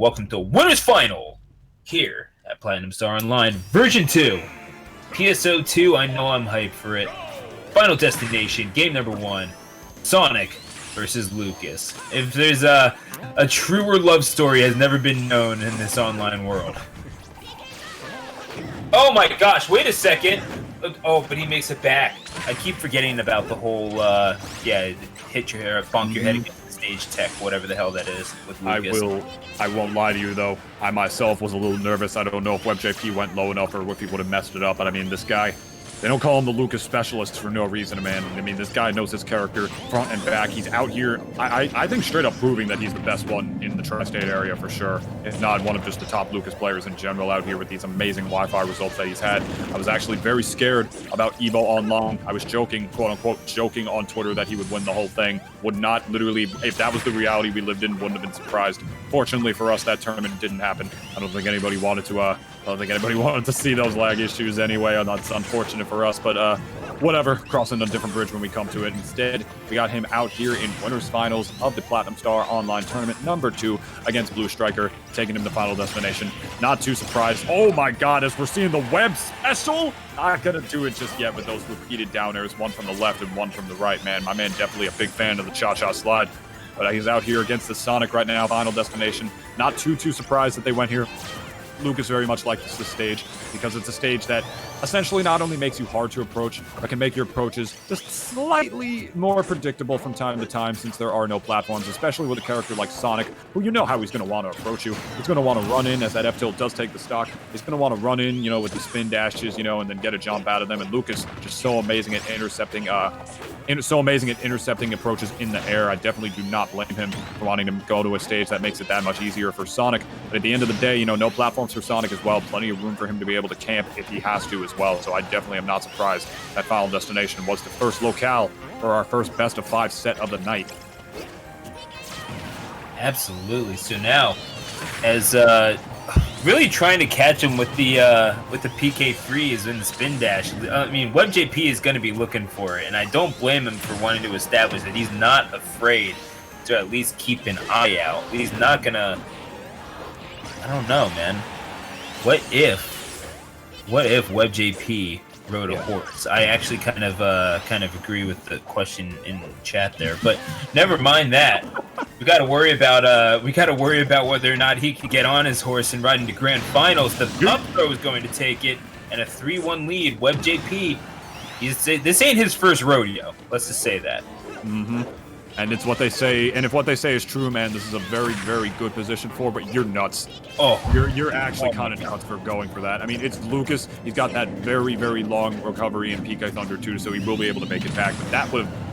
Welcome to Winners Final here at Platinum Star Online version 2. PSO 2, I know I'm hyped for it. Final destination, game number 1. Sonic versus Lucas. If there's a truer love story has never been known in this online world. Oh my gosh, wait a second. Oh, but he makes it back. I keep forgetting about the whole, hit your hair, bonk your head against the stage tech, whatever the hell that is with Lucas. I won't lie to you, though. I myself was a little nervous. I don't know if WebbJP went low enough or if he would have messed it up, but I mean, this guy, they don't call him the Lucas specialist for no reason, man. I mean, this guy knows his character front and back. He's out here, I think, straight up proving that he's the best one in the tri-state area for sure. If not one of just the top Lucas players in general out here with these amazing Wi-Fi results that he's had. I was actually very scared about Evo Online. I was joking, quote-unquote, joking on Twitter that he would win the whole thing. Would not literally, if that was the reality we lived in, wouldn't have been surprised. Fortunately for us, that tournament didn't happen. I don't think anybody wanted to see those lag issues anyway. That's unfortunate for us, but whatever. Crossing a different bridge when we come to it. Instead, we got him out here in winners finals of the Platinum Star Online Tournament number 2 against BluStriker, taking him to final destination. Not too surprised. Oh my god, as we're seeing the web special, not gonna do it just yet with those repeated down airs, one from the left and one from the right. Man, my man definitely a big fan of the cha-cha slide. But he's out here against the Sonic right now, final destination. Not too surprised that they went here. Lucas very much likes this stage because it's a stage that essentially not only makes you hard to approach, but can make your approaches just slightly more predictable from time to time since there are no platforms, especially with a character like Sonic, who you know how he's going to want to approach you. He's going to want to run in as that F-tilt does take the stock. He's going to want to run in, with the spin dashes, and then get a jump out of them. And Lucas just so amazing at intercepting approaches in the air. I definitely do not blame him for wanting to go to a stage that makes it that much easier for Sonic. But at the end of the day, no platforms for Sonic as well. Plenty of room for him to be able to camp if he has to as well. So I definitely am not surprised that final destination was the first locale for our first best of 5 set of the night. Absolutely. So now, as really trying to catch him with the PK freeze and the spin dash. I mean, WebbJP is going to be looking for it, and I don't blame him for wanting to establish that he's not afraid to at least keep an eye out. He's not gonna. I don't know, man. What if WebbJP rode a horse? I actually kind of agree with the question in the chat there, but never mind that. We got to worry about whether or not he can get on his horse and ride into grand finals. The up throw is going to take it, and a 3-1 lead. WebbJP, this ain't his first rodeo. Let's just say that. Mm-hmm. And it's what they say, and if what they say is true, man, this is a very, very good position for, but you're nuts. Oh, you're actually kind of nuts for going for that. I mean, it's Lucas. He's got that very, very long recovery in PK Thunder too, so he will be able to make it back. But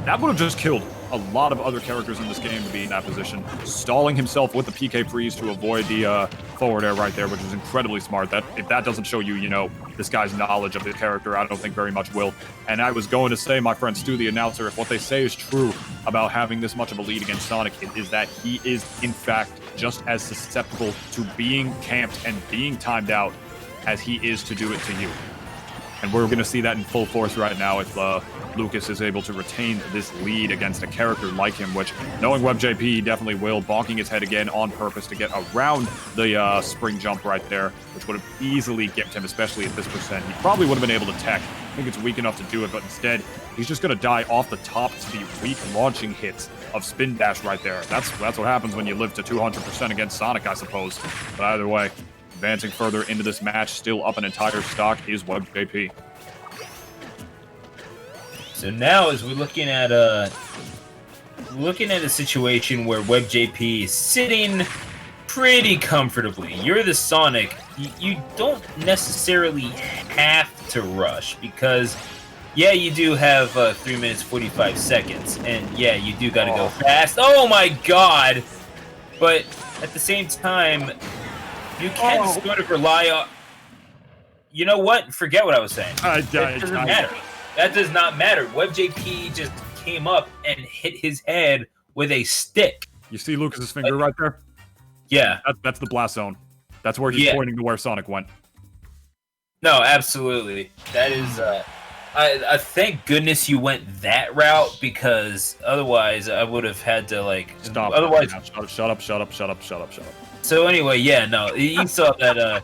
that would have just killed a lot of other characters in this game to be in that position. Stalling himself with the PK freeze to avoid the forward air right there, which is incredibly smart. That if that doesn't show you, this guy's knowledge of the character, I don't think very much will. And I was going to say, my friend Stu, the announcer, if what they say is true about having this much of a lead against Sonic, it is that he is, in fact, just as susceptible to being camped and being timed out as he is to do it to you. And we're going to see that in full force right now if Lucas is able to retain this lead against a character like him, which, knowing WebbJP, definitely will, bonking his head again on purpose to get around the spring jump right there, which would have easily gimped him, especially at this percent. He probably would have been able to tech. I think it's weak enough to do it, but instead, he's just going to die off the top to the weak launching hits of spin dash right there. That's what happens when you live to 200% against Sonic, I suppose. But either way, advancing further into this match, still up an entire stock, is WebbJP. So now, as we're looking at a situation where WebbJP is sitting pretty comfortably. You're the Sonic. You don't necessarily have to rush because, yeah, you do have 3 minutes 45 seconds, and yeah, you do got to go fast. Oh my God! But at the same time, you can sort of rely on. You know what? Forget what I was saying. It doesn't matter. That does not matter. WebbJP just came up and hit his head with a stick. You see Lucas's finger right there? Yeah. That's the blast zone. That's where he's pointing to where Sonic went. No, absolutely. That is... I thank goodness you went that route, because otherwise I would have had to, like... Stop. Otherwise... Shut up. So anyway, yeah, no, you saw that.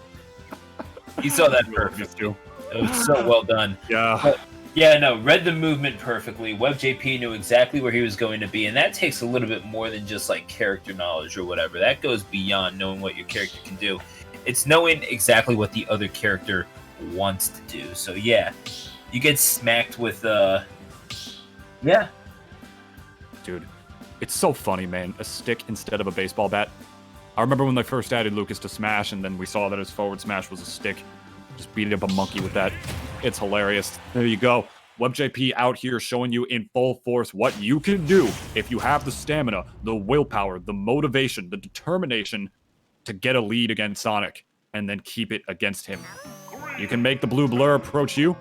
You saw that perfectly. It was so well done. Yeah. But, yeah, no, read the movement perfectly. WebbJP knew exactly where he was going to be, and that takes a little bit more than just like character knowledge or whatever. That goes beyond knowing what your character can do. It's knowing exactly what the other character wants to do. So yeah, you get smacked with yeah. Dude, it's so funny, man. A stick instead of a baseball bat. I remember when they first added Lucas to Smash, and then we saw that his forward smash was a stick. Just beating up a monkey with that. It's hilarious. There you go. WebbJP out here showing you in full force what you can do if you have the stamina, the willpower, the motivation, the determination to get a lead against Sonic and then keep it against him. You can make the blue blur approach you.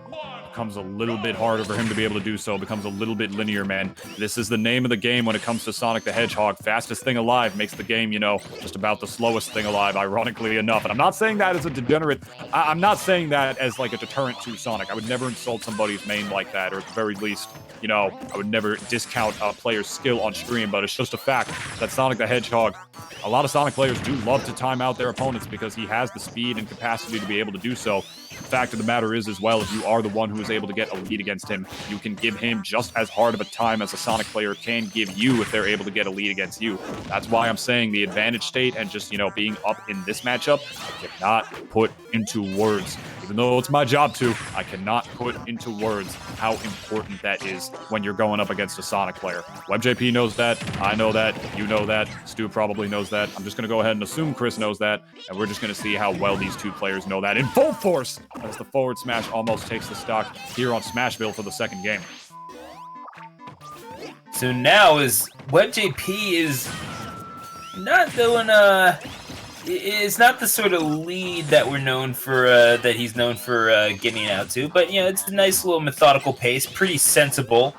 Becomes a little bit harder for him to be able to do so. Becomes a little bit linear, man. This is the name of the game when it comes to Sonic the Hedgehog. Fastest thing alive makes the game, you know, just about the slowest thing alive, ironically enough. And I'm not saying that as a degenerate. I'm not saying that as like a deterrent to Sonic. I would never insult somebody's main like that, or at the very least, you know, I would never discount a player's skill on stream, but it's just a fact that Sonic the Hedgehog, a lot of Sonic players do love to time out their opponents because he has the speed and capacity to be able to do so. The fact of the matter is, as well, if you are the one who is able to get a lead against him, you can give him just as hard of a time as a Sonic player can give you if they're able to get a lead against you. That's why I'm saying the advantage state and just, you know, being up in this matchup, I cannot put into words. Even though it's my job to, I cannot put into words how important that is when you're going up against a Sonic player. WebbJP knows that, I know that, you know that, Stu probably knows that. I'm just going to go ahead and assume Chris knows that, and we're just going to see how well these two players know that in full force as the forward smash almost takes the stock here on Smashville for the second game. So now is WebbJP is not doing it's not the sort of lead that we're known for, that he's known for getting out to, but you know, it's a nice little methodical pace, pretty sensible,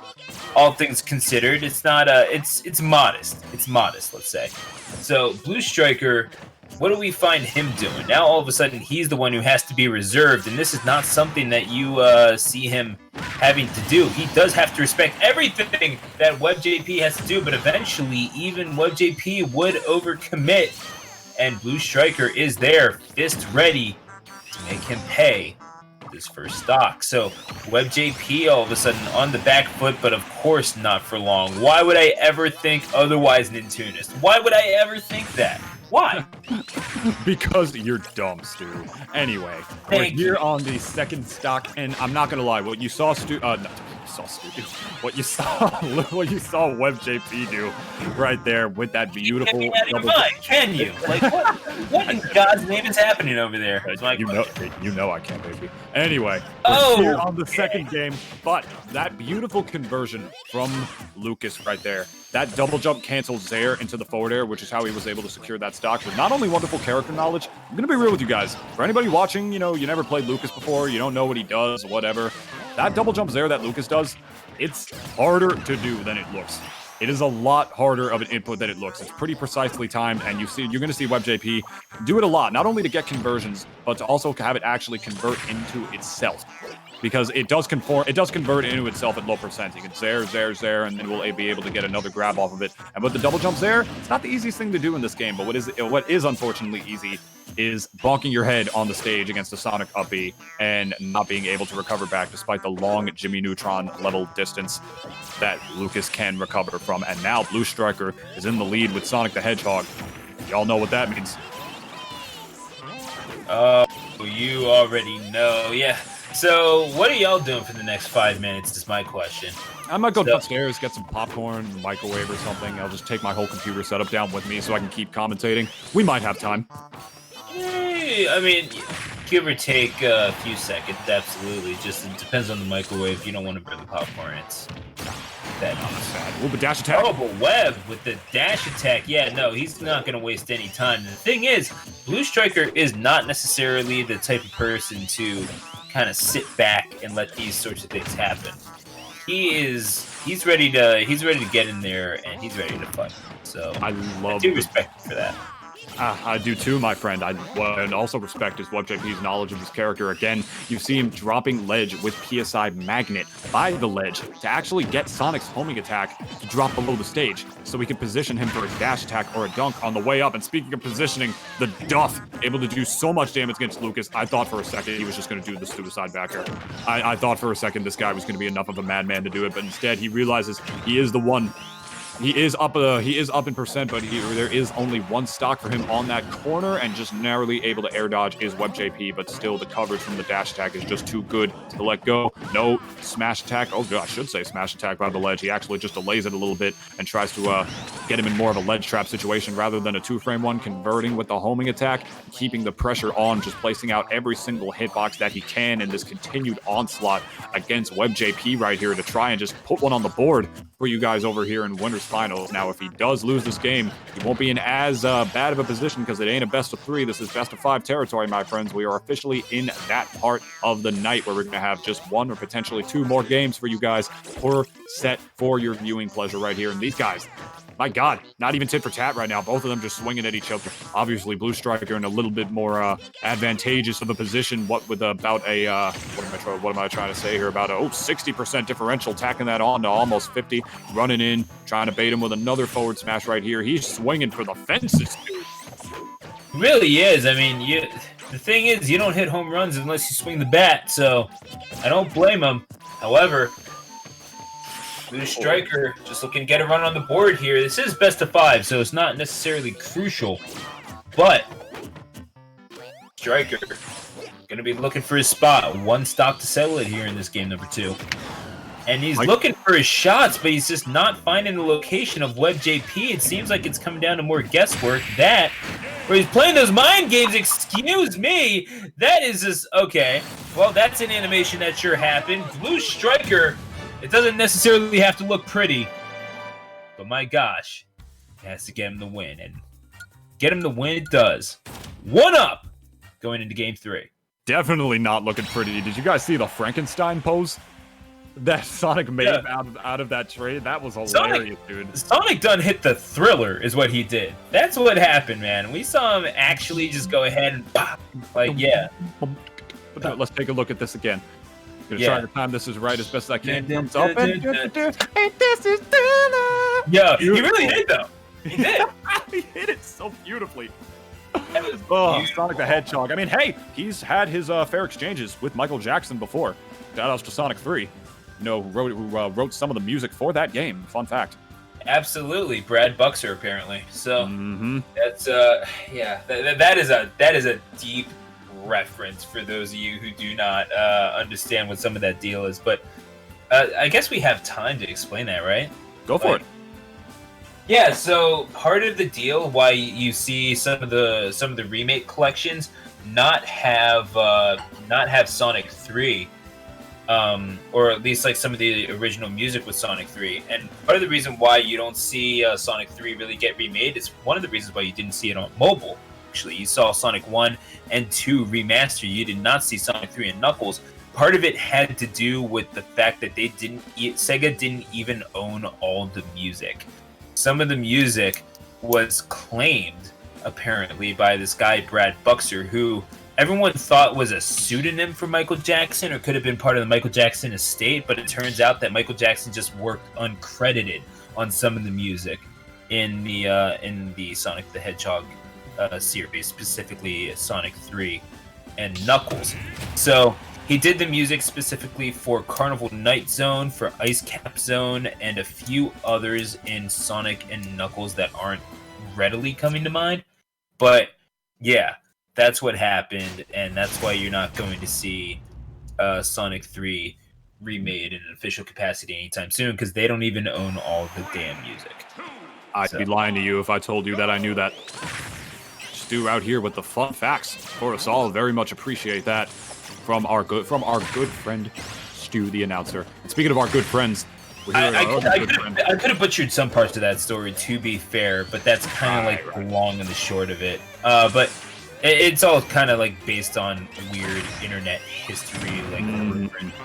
all things considered. It's not it's modest. It's modest, let's say. So BluStriker, what do we find him doing? Now all of a sudden he's the one who has to be reserved, and this is not something that you see him having to do. He does have to respect everything that WebbJP has to do, but eventually even WebbJP would overcommit, and BluStriker is there, fist ready to make him pay his first stock. So WebbJP all of a sudden on the back foot, but of course not for long. Why would I ever think otherwise, Nintunist? Why would I ever think that? Why? Because you're dumb, Stu. Anyway, we're here on the second stock, and I'm not gonna lie, what you saw Stu do, what you saw WebbJP do right there with that beautiful. You can't double mind, can you? Like what in God's name is happening over there? You know I can't, baby. Anyway, here on the second game, but that beautiful conversion from Lucas right there. That double jump cancels Zaire into the forward air, which is how he was able to secure that stock. But not only wonderful character knowledge, I'm going to be real with you guys. For anybody watching, you know, you never played Lucas before, you don't know what he does, whatever. That double jump Zaire that Lucas does, it's harder to do than it looks. It is a lot harder of an input than it looks. It's pretty precisely timed, and you're going to see WebbJP do it a lot, not only to get conversions, but to also have it actually convert into itself. Because it does convert into itself at low percent. You can Zaire, and then we'll be able to get another grab off of it. And with the double jump Zaire, it's not the easiest thing to do in this game, but what is unfortunately easy is bonking your head on the stage against a Sonic up B and not being able to recover back despite the long Jimmy Neutron level distance that Lucas can recover from. And now BluStriker is in the lead with Sonic the Hedgehog. Y'all know what that means. Oh, you already know, yeah. So, what are y'all doing for the next 5 minutes is my question. I might go downstairs, get some popcorn, microwave or something. I'll just take my whole computer setup down with me so I can keep commentating. We might have time. I mean, give or take a few seconds, absolutely. Just it depends on the microwave. If you don't want to burn the popcorn, it's that easy. Oh, but dash attack. Oh, but Webb with the dash attack. Yeah, no, he's not going to waste any time. The thing is, BluStriker is not necessarily the type of person to kind of sit back and let these sorts of things happen. He's ready to get in there and he's ready to fight. So I do respect him for that. I do too, my friend. And also respect is WebbJP's knowledge of his character. Again, you see him dropping ledge with PSI magnet by the ledge to actually get Sonic's homing attack to drop below the stage, so we can position him for a dash attack or a dunk on the way up. And speaking of positioning, the Duff able to do so much damage against Lucas. I thought for a second he was just going to do the suicide backer. I thought for a second this guy was going to be enough of a madman to do it, but instead he realizes he is the one. He is up in percent, but there is only one stock for him on that corner, and just narrowly able to air dodge is WebbJP, but still the coverage from the dash attack is just too good to let go. No smash attack. Oh, I should say smash attack by the ledge. He actually just delays it a little bit and tries to get him in more of a ledge trap situation rather than a 2-frame one, converting with the homing attack, keeping the pressure on, just placing out every single hitbox that he can in this continued onslaught against WebbJP right here to try and just put one on the board for you guys over here in Winners Finals. Now, if he does lose this game, he won't be in as bad of a position because it ain't a best of 3. This is best of 5 territory, my friends. We are officially in that part of the night where we're going to have just 1 or potentially 2 more games for you guys per set for your viewing pleasure right here. And these guys, my God, not even tit for tat right now. Both of them just swinging at each other. Obviously, BluStriker in a little bit more advantageous of a position. What with about a what am I trying to say here? About a 60% differential, tacking that on to almost 50, running in, trying to bait him with another forward smash right here. He's swinging for the fences, dude. Really is. I mean, the thing is, you don't hit home runs unless you swing the bat, so I don't blame him. However, BluStriker just looking to get a run on the board here. This is best of 5, so it's not necessarily crucial, but Striker going to be looking for his spot. 1 stock to settle it here in this game number 2. And he's looking for his shots, but he's just not finding the location of WebbJP. It seems like it's coming down to more guesswork. Where he's playing those mind games, excuse me. That is just, okay. Well, that's an animation that sure happened. BluStriker, it doesn't necessarily have to look pretty, but my gosh, it has to get him the win. And get him the win it does. 1 up going into game 3. Definitely not looking pretty. Did you guys see the Frankenstein pose that Sonic made out of that trade? That was hilarious, dude. Sonic done hit the thriller is what he did. That's what happened, man. We saw him actually just go ahead and pop. Like, yeah. Let's take a look at this again. Gonna try to time this is right as best as I can. Thumbs up and this is yeah, he really did though. He did. He hit it so beautifully. Oh, Sonic the Hedgehog. I mean, hey, he's had his fair exchanges with Michael Jackson before. Shout outs to Sonic 3. Who wrote some of the music for that game. Fun fact. Absolutely, Brad Buxer apparently. So that's that is a deep reference for those of you who do not understand what some of that deal is, but I guess we have time to explain that, right? Go for it. Yeah, so part of the deal why you see some of the remake collections not have Sonic 3, or at least like some of the original music with Sonic 3, and part of the reason why you don't see Sonic 3 really get remade is one of the reasons why you didn't see it on mobile. Actually, you saw Sonic 1 and 2 remastered. You did not see Sonic 3 and Knuckles. Part of it had to do with the fact that Sega didn't even own all the music. Some of the music was claimed, apparently, by this guy, Brad Buxer, who everyone thought was a pseudonym for Michael Jackson or could have been part of the Michael Jackson estate, but it turns out that Michael Jackson just worked uncredited on some of the music in the Sonic the Hedgehog series, specifically Sonic 3 and Knuckles. So he did the music specifically for Carnival Night Zone, for Ice Cap Zone, and a few others in Sonic and Knuckles that aren't readily coming to mind. But yeah, that's what happened, and that's why you're not going to see Sonic 3 remade in an official capacity anytime soon, because they don't even own all the damn music. I'd be lying to you if I told you that I knew that. Stu out here with the fun facts for us all. Very much appreciate that from our good friend Stu, the announcer. And speaking of our good friends, I could have butchered some parts of that story, to be fair, but that's kind of the long and the short of it. But it's all kind of like based on weird internet history,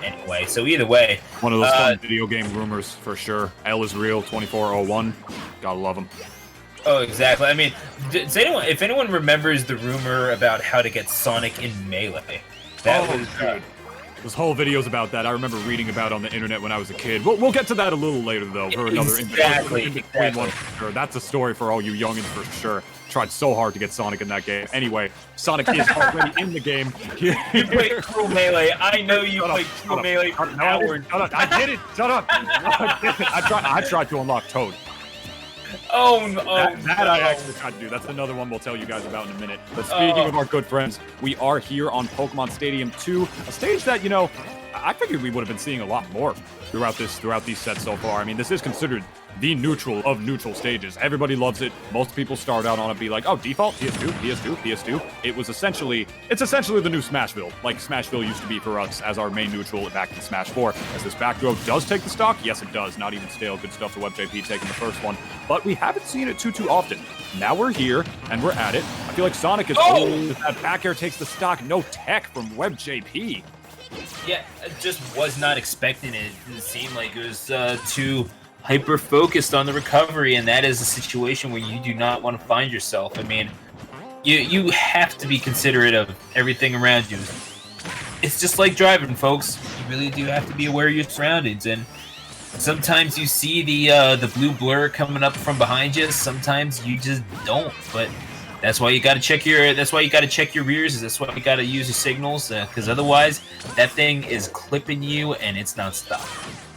anyway. So either way, one of those fun video game rumors for sure. L is real. 2401, gotta love him. Oh, exactly. I mean, if anyone remembers the rumor about how to get Sonic in Melee, that was dude. There's whole videos about that I remember reading about on the internet when I was a kid. We'll get to that a little later, though, for another in-between one. Sure, that's a story for all you youngins for sure. Tried so hard to get Sonic in that game. Anyway, Sonic is already in the game. You played Cruel Melee. I know you played Cruel Melee for hours. I did it. Shut up. I tried to unlock Toad. Oh, no. That I actually tried to do. That's another one we'll tell you guys about in a minute. But speaking of our good friends, we are here on Pokemon Stadium 2, a stage that, you know, I figured we would have been seeing a lot more throughout these sets so far. I mean, this is considered the neutral of neutral stages. Everybody loves it. Most people start out on it, be like, oh, default, PS2, PS2, PS2. It's essentially the new Smashville, like Smashville used to be for us as our main neutral back in Smash 4. As this back row does take the stock, yes, it does. Not even stale. Good stuff to WebbJP taking the first one. But we haven't seen it too often. Now we're here, and we're at it. I feel like Sonic is that back air takes the stock. No tech from WebbJP. Yeah, I just was not expecting it. It seemed like it was too hyper-focused on the recovery, and that is a situation where you do not want to find yourself. I mean, you have to be considerate of everything around you. It's just like driving, folks. You really do have to be aware of your surroundings, and sometimes you see the blue blur coming up from behind you. Sometimes you just don't, but that's why you got to check your rears. That's why you got to use your signals, because otherwise that thing is clipping you and it's not stopping.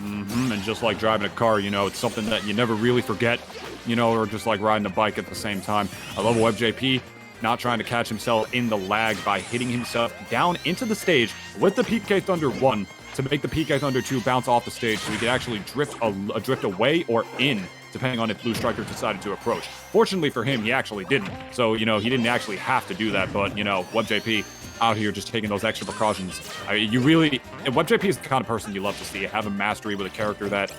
And just like driving a car, you know, it's something that you never really forget, you know, or just like riding a bike at the same time. I love WebbJP not trying to catch himself in the lag by hitting himself down into the stage with the PK Thunder 1 to make the PK Thunder 2 bounce off the stage so he could actually drift away or in, depending on if BluStriker decided to approach. Fortunately for him, he actually didn't. So, you know, he didn't actually have to do that, but, you know, WebbJP out here just taking those extra precautions. WebbJP is the kind of person you love to see have a mastery with a character that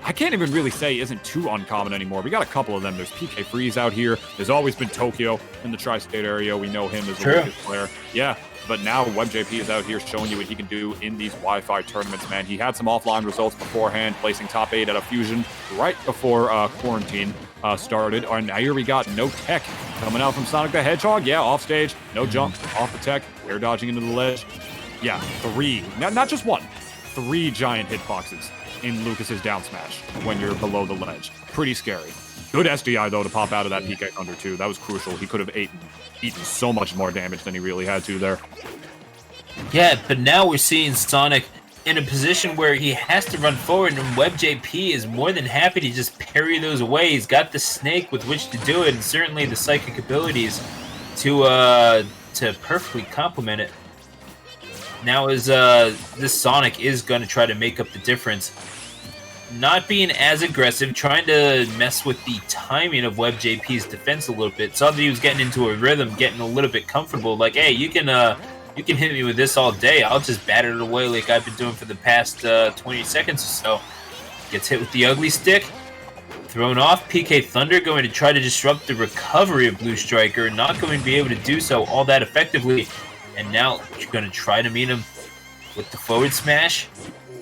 I can't even really say isn't too uncommon anymore. We got a couple of them. There's PK Freeze out here. There's always been Tokyo in the tri-state area. We know him as a weakest player. Yeah. But now WebbJP is out here showing you what he can do in these Wi-Fi tournaments, man. He had some offline results beforehand, placing top 8 at a Fusion right before quarantine started. And now here we got no tech coming out from Sonic the Hedgehog. Yeah, off stage, no jump, off the tech, air dodging into the ledge. Yeah, 3, not just 1, 3 giant hitboxes in Lucas's down smash when you're below the ledge. Pretty scary. Good SDI, though, to pop out of that PK Thunder 2. That was crucial. He could have eaten so much more damage than he really had to there. Yeah, but now we're seeing Sonic in a position where he has to run forward, and WebbJP is more than happy to just parry those away. He's got the snake with which to do it, and certainly the psychic abilities to perfectly complement it. Now as this Sonic is going to try to make up the difference. Not being as aggressive, trying to mess with the timing of WebbJP's defense a little bit. Saw that he was getting into a rhythm, getting a little bit comfortable. Like, hey, you can hit me with this all day. I'll just batter it away like I've been doing for the past 20 seconds or so. Gets hit with the ugly stick. Thrown off. PK Thunder going to try to disrupt the recovery of BluStriker. Not going to be able to do so all that effectively. And now you're going to try to meet him with the forward smash.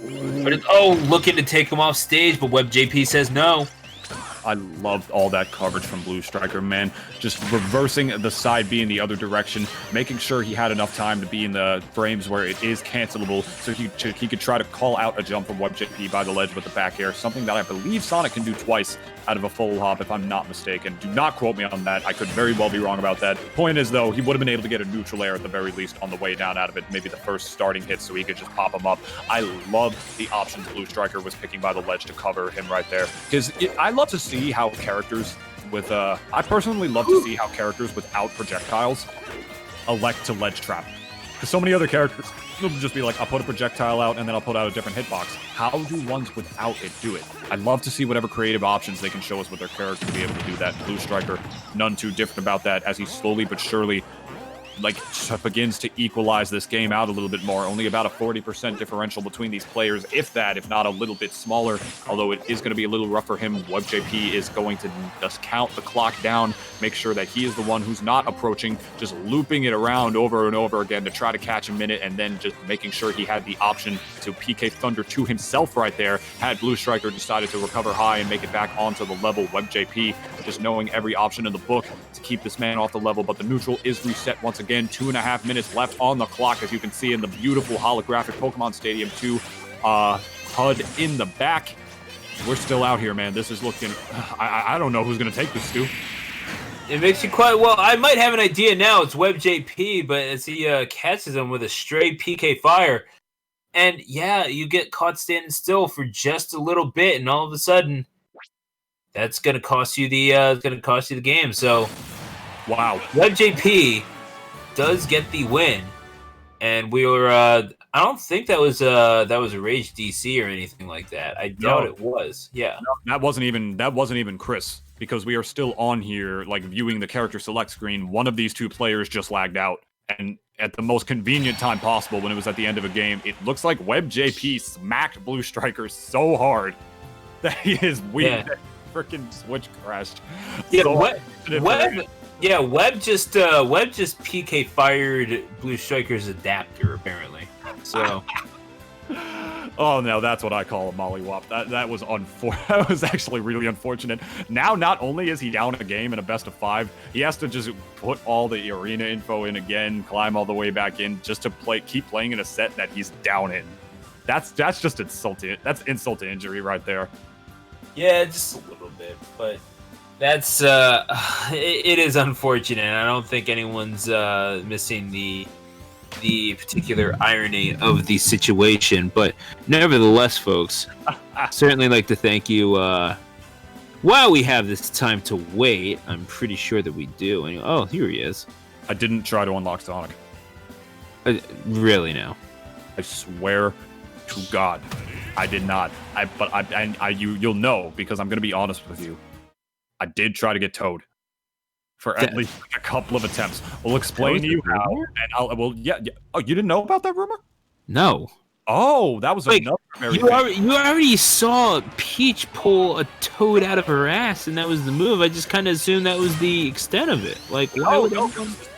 But looking to take him off stage, but WebbJP says no. I loved all that coverage from BluStriker, man. Just reversing the side B in the other direction, making sure he had enough time to be in the frames where it is cancelable, so he could try to call out a jump from WebbJP by the ledge with the back air, something that I believe Sonic can do twice out of a full hop, if I'm not mistaken. Do not quote me on that. I could very well be wrong about that. Point is, though, he would have been able to get a neutral air at the very least on the way down out of it, maybe the first starting hit, so he could just pop him up. I love the options BluStriker was picking by the ledge to cover him right there, because I love to see how characters with I personally love to see how characters without projectiles elect to ledge trap, because so many other characters will just be like, I'll put a projectile out and then I'll put out a different hitbox. How do ones without it do it? I love to see whatever creative options they can show us with their character to be able to do that. BluStriker, none too different about that, as he slowly but surely like begins to equalize this game out a little bit more. Only about a 40% differential between these players, if that, if not a little bit smaller. Although it is going to be a little rough for him. WebbJP is going to just count the clock down, make sure that he is the one who's not approaching, just looping it around over and over again to try to catch a minute, and then just making sure he had the option to PK Thunder to himself right there. Had BluStriker decided to recover high and make it back onto the level, WebbJP just knowing every option in the book to keep this man off the level, but the neutral is reset once again. 2.5 minutes left on the clock, as you can see in the beautiful holographic Pokemon Stadium 2 HUD in the back. We're still out here, man. This is looking... I don't know who's going to take this, Stu. It makes you quite... Well, I might have an idea now. It's WebbJP, but as he catches him with a stray PK Fire, and yeah, you get caught standing still for just a little bit, and all of a sudden, that's going to cost you the game. So, wow. WebbJP does get the win, and we were... I don't think that was a Rage DC or anything like that. I doubt it was. Yeah. No, that wasn't even Chris, because we are still on here, like, viewing the character select screen. One of these two players just lagged out, and at the most convenient time possible, when it was at the end of a game, it looks like WebbJP smacked BluStriker so hard that he is weak. Yeah. That freaking Switch crashed. Yeah, so Webb just PK fired BluStriker's adapter, apparently. So, oh no, that's what I call a mollywop. That was that was actually really unfortunate. Now, not only is he down a game in a best of 5, he has to just put all the arena info in again, climb all the way back in, just to keep playing in a set that he's down in. That's just insulting. That's insult to injury right there. Yeah, just a little bit, but that's it is unfortunate. I don't think anyone's missing the particular irony of the situation, but nevertheless, folks, certainly like to thank you. While we have this time to wait, I'm pretty sure that we do. And, oh, here he is. I didn't try to unlock Sonic. Really now? I swear to God, I did not. You'll know, because I'm going to be honest with you. I did try to get Toad for at least a couple of attempts. We'll explain to you how. And yeah. Oh, you didn't know about that rumor? No. Oh, that was another very you already saw Peach pull a Toad out of her ass, and that was the move. I just kind of assumed that was the extent of it. Like, why would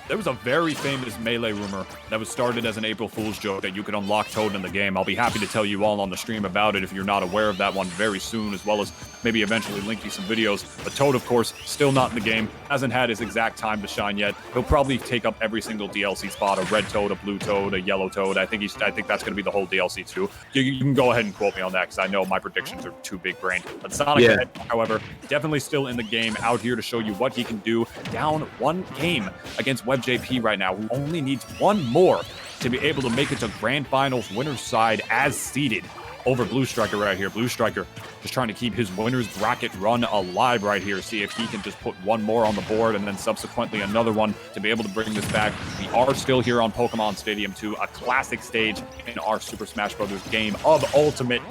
there was a very famous Melee rumor that was started as an April Fool's joke that you could unlock Toad in the game. I'll be happy to tell you all on the stream about it if you're not aware of that one very soon, as well as maybe eventually link you some videos. But Toad, of course, still not in the game. Hasn't had his exact time to shine yet. He'll probably take up every single DLC spot, a red Toad, a blue Toad, a yellow Toad. I think that's going to be the whole DLC too. You can go ahead and quote me on that, because I know my predictions are too big brained. But Sonic, however, definitely still in the game, out here to show you what he can do. Down one game against WebbJP right now, who only needs one more to be able to make it to Grand Finals winner's side as seeded over BluStriker right here. BluStriker just trying to keep his winner's bracket run alive right here. See if he can just put one more on the board, and then subsequently another one to be able to bring this back. We are still here on Pokemon Stadium 2, a classic stage in our Super Smash Bros. Game of Ultimate.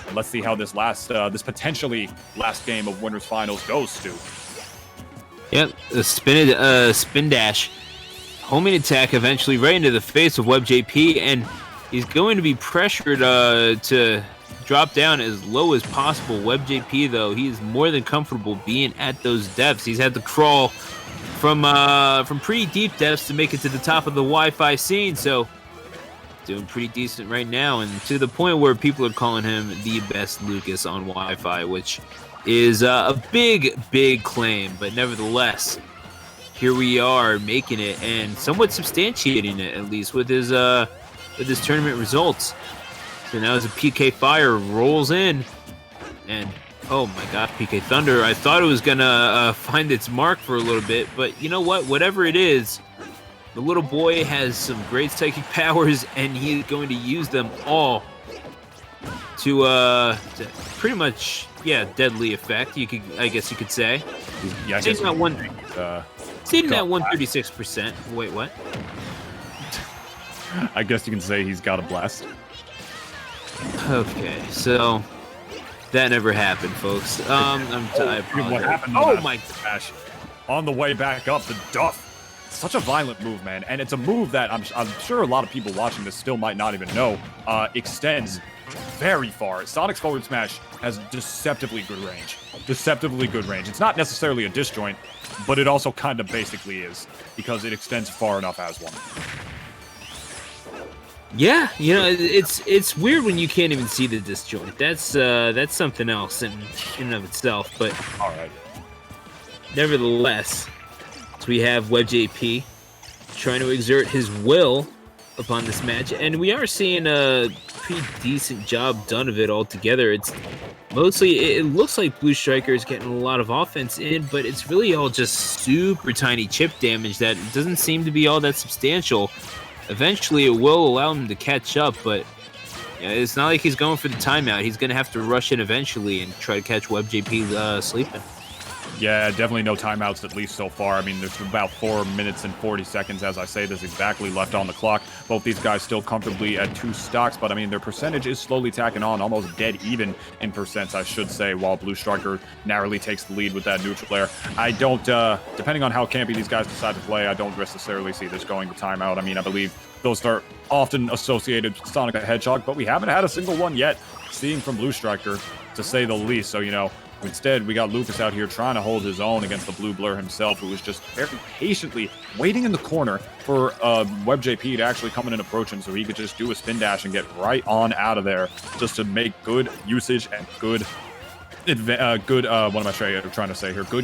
And let's see how this this potentially last game of winners finals goes, Stu. Yep, a spin dash. Homing attack eventually right into the face of WebbJP, and he's going to be pressured to drop down as low as possible. WebbJP, though, he is more than comfortable being at those depths. He's had to crawl from pretty deep depths to make it to the top of the Wi-Fi scene, so doing pretty decent right now, and to the point where people are calling him the best Lucas on Wi-Fi, which is a big claim, but nevertheless, here we are making it and somewhat substantiating it, at least with his tournament results. So now as a PK Fire rolls in, and oh my god, PK Thunder, I thought it was gonna find its mark for a little bit, but you know what, whatever it is, the little boy has some great psychic powers, and he's going to use them all to pretty much, deadly effect, I guess you could say. Yeah, I guess not one sitting at 136%. Wait, what? I guess you can say he's got a blast. Okay, so that never happened, folks. I apologize. What happened? Oh my gosh! On the way back up, the Duff such a violent move, man. And it's a move that I'm sure a lot of people watching this still might not even know extends very far. Sonic's forward smash has deceptively good range. Deceptively good range. It's not necessarily a disjoint, but it also kind of basically is, because it extends far enough as one. Yeah, you know, it's weird when you can't even see the disjoint. That's something else in and of itself. But all right, nevertheless, so we have WebbJP trying to exert his will upon this match, and we are seeing a pretty decent job done of it altogether. It's mostly, it looks like BluStriker is getting a lot of offense in, but it's really all just super tiny chip damage that doesn't seem to be all that substantial. Eventually, it will allow him to catch up, but yeah, it's not like he's going for the timeout. He's going to have to rush in eventually and try to catch WebbJP sleeping. Yeah, definitely no timeouts, at least so far. I mean, there's about 4 minutes and 40 seconds, as I say this exactly, left on the clock. Both these guys still comfortably at 2 stocks, but I mean, their percentage is slowly tacking on, almost dead even in percents, I should say, while BluStriker narrowly takes the lead with that neutral air. I don't, depending on how campy these guys decide to play, I don't necessarily see this going to timeout. I mean, I believe those are often associated with Sonic the Hedgehog, but we haven't had a single one yet, seeing from BluStriker, to say the least. So, you know, instead, we got Lucas out here trying to hold his own against the Blue Blur himself, who was just very patiently waiting in the corner for WebbJP to actually come in and approach him so he could just do a spin dash and get right on out of there, just to make good usage and good good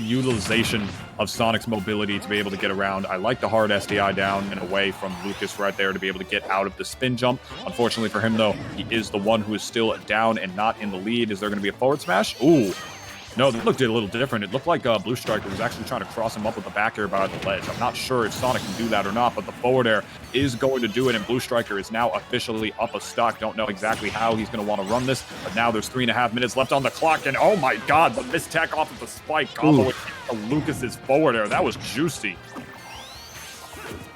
utilization of Sonic's mobility to be able to get around. I like the hard SDI down and away from Lucas right there to be able to get out of the spin jump. Unfortunately for him, though, he is the one who is still down and not in the lead. Is there going to be a forward smash? Ooh. No, that looked a little different. It looked like BluStriker was actually trying to cross him up with the back air by the ledge. I'm not sure if Sonic can do that or not, but the forward air is going to do it, and BluStriker is now officially up a stock. Don't know exactly how he's going to want to run this, but now there's 3.5 minutes left on the clock, and oh my god, the mistech off of the spike combo with Lucas's forward air. That was juicy.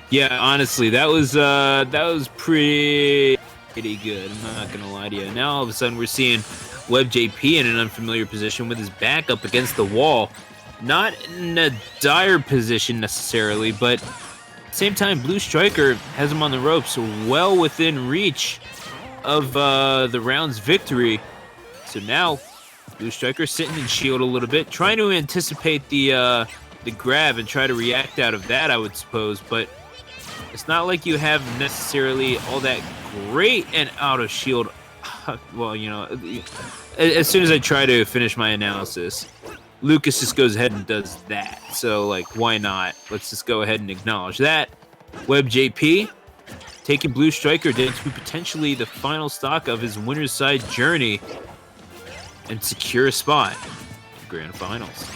Yeah, honestly, that was pretty good. I'm not going to lie to you. Now all of a sudden we're seeing WebbJP in an unfamiliar position with his back up against the wall. Not in a dire position necessarily, but at the same time, BluStriker has him on the ropes, well within reach of the round's victory. So now, BluStriker sitting in shield a little bit, trying to anticipate the grab and try to react out of that, I would suppose, but it's not like you have necessarily all that great and out of shield. Well, you know, as soon as I try to finish my analysis, Lucas just goes ahead and does that. So, like, why not? Let's just go ahead and acknowledge that. WebbJP taking BluStriker down to potentially the final stock of his winner's side journey and secure a spot for Grand Finals.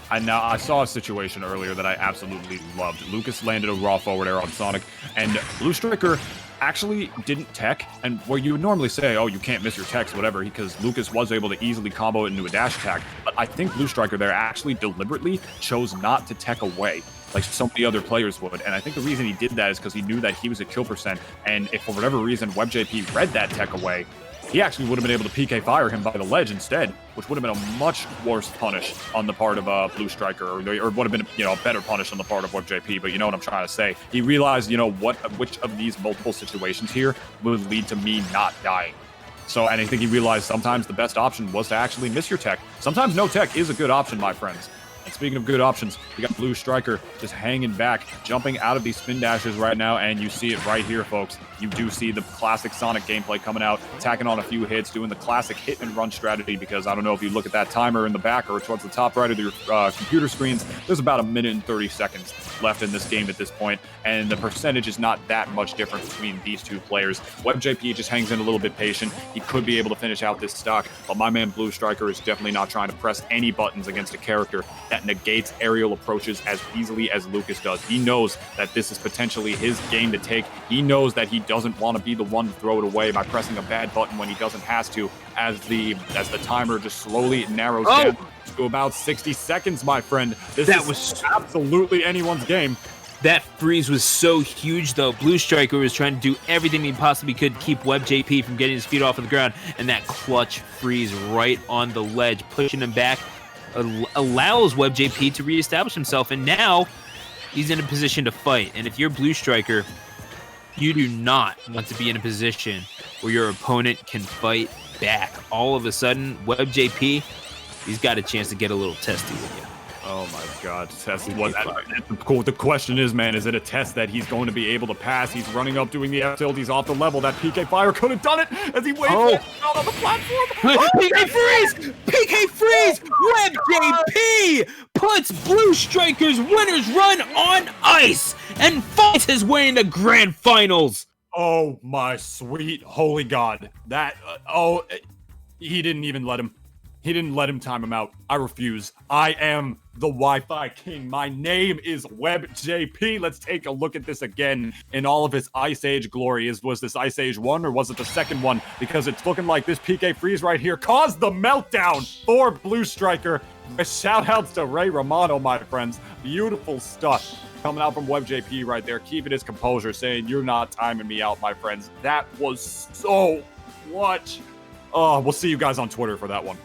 I saw a situation earlier that I absolutely loved. Lucas landed a raw forward air on Sonic, and BluStriker actually didn't tech, and where you would normally say, oh, you can't miss your techs, whatever, because Lucas was able to easily combo it into a dash attack, but I think BluStriker there actually deliberately chose not to tech away like so many other players would, and I think the reason he did that is because he knew that he was at kill percent, and if for whatever reason WebbJP read that tech away, he actually would have been able to PK fire him by the ledge instead, which would have been a much worse punish on the part of BluStriker, or would have been, you know, a better punish on the part of WebbJP. But you know what I'm trying to say. He realized, you know, which of these multiple situations here would lead to me not dying. So, and I think he realized sometimes the best option was to actually miss your tech. Sometimes no tech is a good option, my friends. And speaking of good options, we got BluStriker just hanging back, jumping out of these spin dashes right now, and you see it right here, folks. You do see the classic Sonic gameplay coming out, attacking on a few hits, doing the classic hit and run strategy, because I don't know if you look at that timer in the back or towards the top right of your computer screens, there's about 1 minute and 30 seconds left in this game at this point, and the percentage is not that much different between these two players. WebbJP just hangs in a little bit patient. He could be able to finish out this stock, but my man BluStriker is definitely not trying to press any buttons against a character that negates aerial approaches as easily as Lucas does. He knows that this is potentially his game to take. He knows that he doesn't want to be the one to throw it away by pressing a bad button when he doesn't have to, as the timer just slowly narrows down to about 60 seconds, my friend. This was absolutely anyone's game. That freeze was so huge, though. BluStriker was trying to do everything he possibly could to keep WebbJP from getting his feet off of the ground, and that clutch freeze right on the ledge, pushing him back, allows WebbJP to reestablish himself. And now he's in a position to fight. And if you're BluStriker, you do not want to be in a position where your opponent can fight back. All of a sudden, WebbJP, he's got a chance to get a little testy with you. Oh my God, test what? Cool. The question is, man, is it a test that he's going to be able to pass? He's running up, doing the F tilt. He's off the level. That PK Fire could have done it as he waved out on the platform. PK freeze! PK freeze! WebbJP puts BluStriker's winner's run on ice and fights his way into grand finals. Oh my sweet holy God! That he didn't even let him. He didn't let him time him out. I refuse. I am the Wi-Fi king. My name is WebbJP. Let's take a look at this again in all of his Ice Age glory. Was this Ice Age 1 or was it the second one? Because it's looking like this PK freeze right here caused the meltdown for BluStriker. Shout outs to Ray Romano, my friends. Beautiful stuff coming out from WebbJP right there, keeping his composure, saying, "You're not timing me out, my friends." That was so much. Oh, we'll see you guys on Twitter for that one.